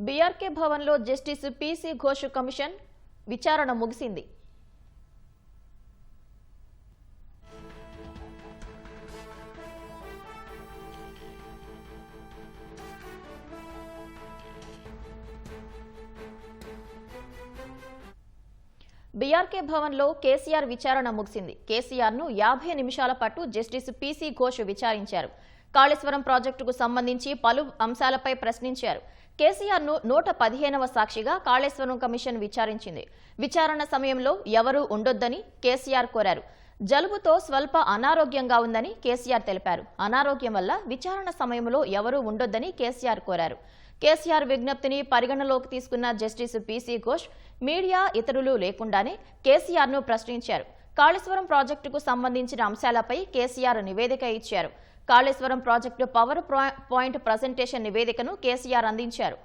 BRK భవన్లో justice PC Ghosh commission విచారణ ముగిసింది. బీఆర్కే భవన్లో కేసీఆర్ విచారణ ముగిసింది. కేసీఆర్ను 50 నిమిషాల పాటు జస్టిస్ పీసీ ఘోష్ విచారించారు. కాళేశ్వరం ప్రాజెక్టుకు సంబంధించి పలు అంశాలపై ప్రశ్నించారు. కేసీఆర్ను 115వ సాక్షిగా కాళేశ్వరం కమిషన్ విచారించింది. విచారణ సమయంలో ఎవరూ ఉండొద్దని కేసీఆర్ కోరారు. జలుబుతో స్వల్ప అనారోగ్యంగా ఉందని కేసీఆర్ తెలిపారు. అనారోగ్యం వల్ల విచారణ సమయంలో ఎవరూ ఉండొద్దని కేసీఆర్ కోరారు. కేసీఆర్ విజ్ఞప్తిని పరిగణలోకి తీసుకున్న జస్టిస్ పీసీ ఘోష్ మీడియా ఇతరులు లేకుండానే కేసీఆర్ను ప్రశ్నించారు. కాళేశ్వరం ప్రాజెక్టుకు సంబంధించిన అంశాలపై కేసీఆర్ నివేదిక ఇచ్చారు. Kaleshwaram project power point presentation నివేదికను కేసీఆర్ అందించారు.